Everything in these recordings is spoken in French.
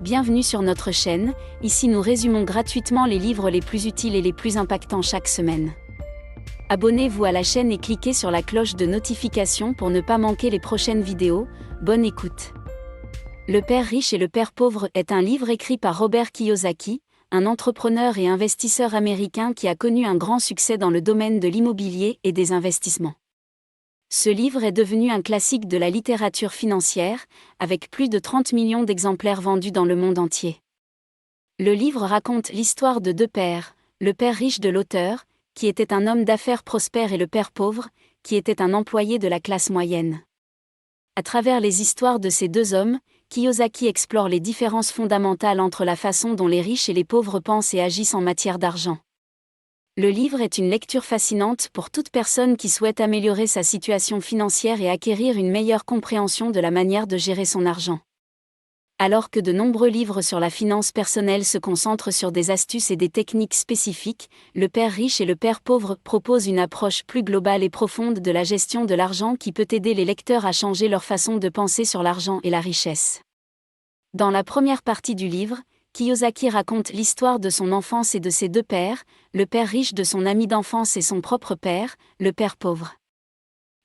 Bienvenue sur notre chaîne, ici nous résumons gratuitement les livres les plus utiles et les plus impactants chaque semaine. Abonnez-vous à la chaîne et cliquez sur la cloche de notification pour ne pas manquer les prochaines vidéos. Bonne écoute. Le Père riche et le Père pauvre est un livre écrit par Robert Kiyosaki, un entrepreneur et investisseur américain qui a connu un grand succès dans le domaine de l'immobilier et des investissements. Ce livre est devenu un classique de la littérature financière, avec plus de 30 millions d'exemplaires vendus dans le monde entier. Le livre raconte l'histoire de deux pères, le père riche de l'auteur, qui était un homme d'affaires prospère, et le père pauvre, qui était un employé de la classe moyenne. À travers les histoires de ces deux hommes, Kiyosaki explore les différences fondamentales entre la façon dont les riches et les pauvres pensent et agissent en matière d'argent. Le livre est une lecture fascinante pour toute personne qui souhaite améliorer sa situation financière et acquérir une meilleure compréhension de la manière de gérer son argent. Alors que de nombreux livres sur la finance personnelle se concentrent sur des astuces et des techniques spécifiques, le Père riche et le Père pauvre proposent une approche plus globale et profonde de la gestion de l'argent qui peut aider les lecteurs à changer leur façon de penser sur l'argent et la richesse. Dans la première partie du livre, Kiyosaki raconte l'histoire de son enfance et de ses deux pères, le père riche de son ami d'enfance et son propre père, le père pauvre.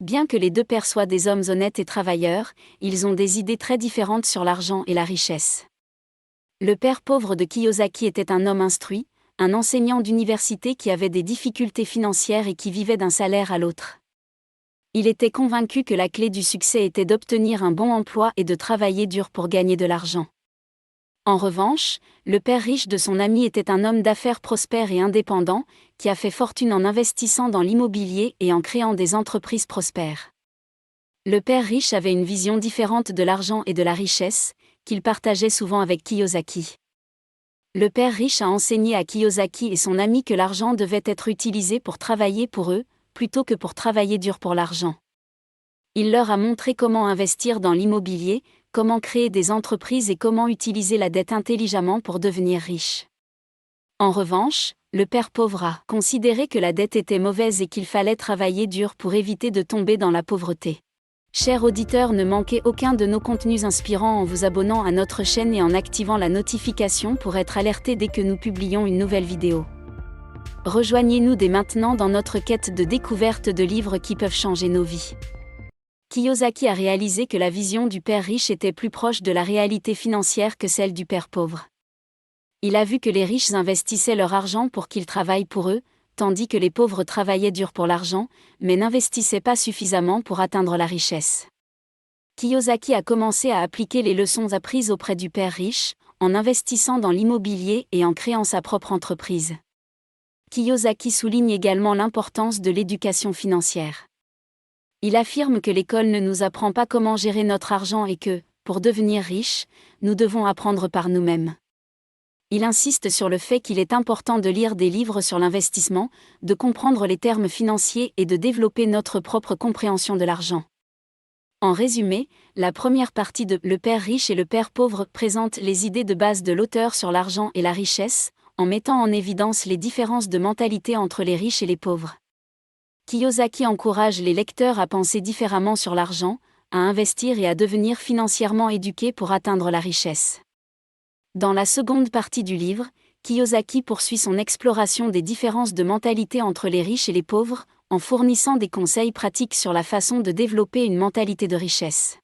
Bien que les deux pères soient des hommes honnêtes et travailleurs, ils ont des idées très différentes sur l'argent et la richesse. Le père pauvre de Kiyosaki était un homme instruit, un enseignant d'université qui avait des difficultés financières et qui vivait d'un salaire à l'autre. Il était convaincu que la clé du succès était d'obtenir un bon emploi et de travailler dur pour gagner de l'argent. En revanche, le père riche de son ami était un homme d'affaires prospère et indépendant, qui a fait fortune en investissant dans l'immobilier et en créant des entreprises prospères. Le père riche avait une vision différente de l'argent et de la richesse, qu'il partageait souvent avec Kiyosaki. Le père riche a enseigné à Kiyosaki et son ami que l'argent devait être utilisé pour travailler pour eux, plutôt que pour travailler dur pour l'argent. Il leur a montré comment investir dans l'immobilier, comment créer des entreprises et comment utiliser la dette intelligemment pour devenir riche. En revanche, le père pauvre a considéré que la dette était mauvaise et qu'il fallait travailler dur pour éviter de tomber dans la pauvreté. Chers auditeurs, ne manquez aucun de nos contenus inspirants en vous abonnant à notre chaîne et en activant la notification pour être alerté dès que nous publions une nouvelle vidéo. Rejoignez-nous dès maintenant dans notre quête de découverte de livres qui peuvent changer nos vies. Kiyosaki a réalisé que la vision du père riche était plus proche de la réalité financière que celle du père pauvre. Il a vu que les riches investissaient leur argent pour qu'ils travaillent pour eux, tandis que les pauvres travaillaient dur pour l'argent, mais n'investissaient pas suffisamment pour atteindre la richesse. Kiyosaki a commencé à appliquer les leçons apprises auprès du père riche, en investissant dans l'immobilier et en créant sa propre entreprise. Kiyosaki souligne également l'importance de l'éducation financière. Il affirme que l'école ne nous apprend pas comment gérer notre argent et que, pour devenir riche, nous devons apprendre par nous-mêmes. Il insiste sur le fait qu'il est important de lire des livres sur l'investissement, de comprendre les termes financiers et de développer notre propre compréhension de l'argent. En résumé, la première partie de Le Père riche et le Père pauvre présente les idées de base de l'auteur sur l'argent et la richesse, en mettant en évidence les différences de mentalité entre les riches et les pauvres. Kiyosaki encourage les lecteurs à penser différemment sur l'argent, à investir et à devenir financièrement éduqués pour atteindre la richesse. Dans la seconde partie du livre, Kiyosaki poursuit son exploration des différences de mentalité entre les riches et les pauvres, en fournissant des conseils pratiques sur la façon de développer une mentalité de richesse.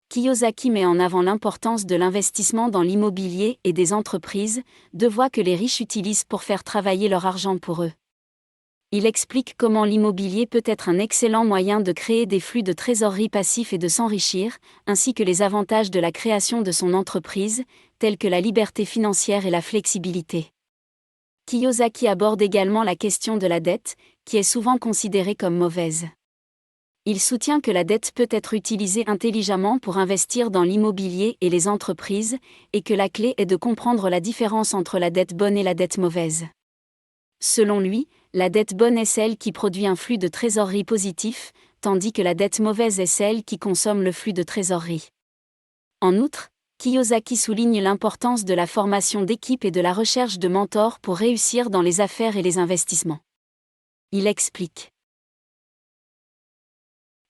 Kiyosaki met en avant l'importance de l'investissement dans l'immobilier et des entreprises, deux voies que les riches utilisent pour faire travailler leur argent pour eux. Il explique comment l'immobilier peut être un excellent moyen de créer des flux de trésorerie passifs et de s'enrichir, ainsi que les avantages de la création de son entreprise, tels que la liberté financière et la flexibilité. Kiyosaki aborde également la question de la dette, qui est souvent considérée comme mauvaise. Il soutient que la dette peut être utilisée intelligemment pour investir dans l'immobilier et les entreprises, et que la clé est de comprendre la différence entre la dette bonne et la dette mauvaise. Selon lui, la dette bonne est celle qui produit un flux de trésorerie positif, tandis que la dette mauvaise est celle qui consomme le flux de trésorerie. En outre, Kiyosaki souligne l'importance de la formation d'équipe et de la recherche de mentors pour réussir dans les affaires et les investissements. Il explique.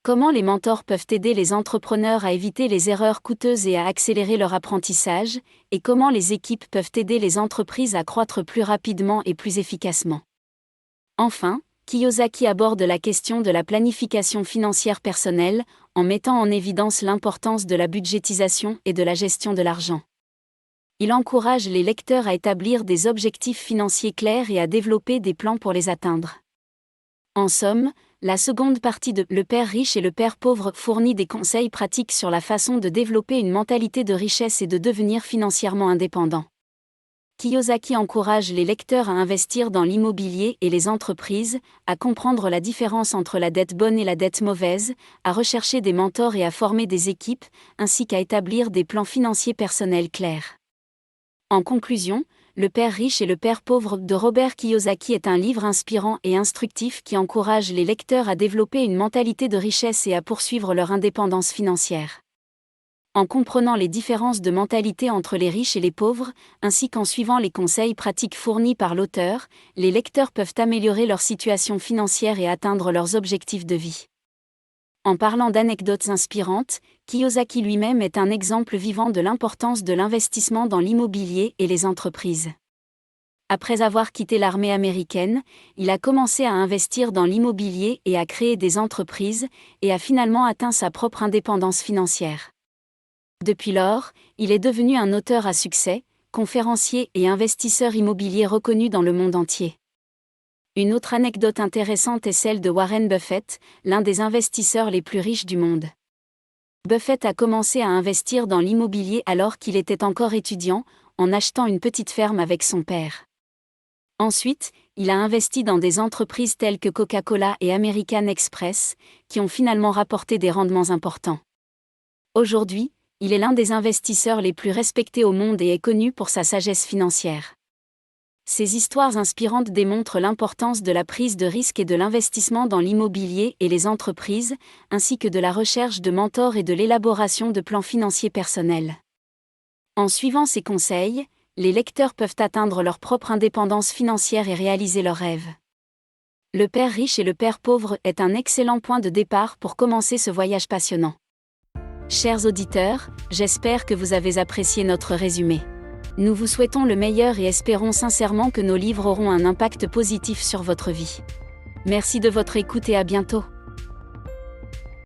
Comment les mentors peuvent aider les entrepreneurs à éviter les erreurs coûteuses et à accélérer leur apprentissage, et comment les équipes peuvent aider les entreprises à croître plus rapidement et plus efficacement. Enfin, Kiyosaki aborde la question de la planification financière personnelle, en mettant en évidence l'importance de la budgétisation et de la gestion de l'argent. Il encourage les lecteurs à établir des objectifs financiers clairs et à développer des plans pour les atteindre. En somme, la seconde partie de Le Père riche et le Père pauvre fournit des conseils pratiques sur la façon de développer une mentalité de richesse et de devenir financièrement indépendant. Kiyosaki encourage les lecteurs à investir dans l'immobilier et les entreprises, à comprendre la différence entre la dette bonne et la dette mauvaise, à rechercher des mentors et à former des équipes, ainsi qu'à établir des plans financiers personnels clairs. En conclusion, Le Père riche et le Père pauvre de Robert Kiyosaki est un livre inspirant et instructif qui encourage les lecteurs à développer une mentalité de richesse et à poursuivre leur indépendance financière. En comprenant les différences de mentalité entre les riches et les pauvres, ainsi qu'en suivant les conseils pratiques fournis par l'auteur, les lecteurs peuvent améliorer leur situation financière et atteindre leurs objectifs de vie. En parlant d'anecdotes inspirantes, Kiyosaki lui-même est un exemple vivant de l'importance de l'investissement dans l'immobilier et les entreprises. Après avoir quitté l'armée américaine, il a commencé à investir dans l'immobilier et à créer des entreprises, et a finalement atteint sa propre indépendance financière. Depuis lors, il est devenu un auteur à succès, conférencier et investisseur immobilier reconnu dans le monde entier. Une autre anecdote intéressante est celle de Warren Buffett, l'un des investisseurs les plus riches du monde. Buffett a commencé à investir dans l'immobilier alors qu'il était encore étudiant, en achetant une petite ferme avec son père. Ensuite, il a investi dans des entreprises telles que Coca-Cola et American Express, qui ont finalement rapporté des rendements importants. Aujourd'hui, il est l'un des investisseurs les plus respectés au monde et est connu pour sa sagesse financière. Ces histoires inspirantes démontrent l'importance de la prise de risque et de l'investissement dans l'immobilier et les entreprises, ainsi que de la recherche de mentors et de l'élaboration de plans financiers personnels. En suivant ces conseils, les lecteurs peuvent atteindre leur propre indépendance financière et réaliser leurs rêves. Le Père riche et le Père pauvre est un excellent point de départ pour commencer ce voyage passionnant. Chers auditeurs, j'espère que vous avez apprécié notre résumé. Nous vous souhaitons le meilleur et espérons sincèrement que nos livres auront un impact positif sur votre vie. Merci de votre écoute et à bientôt.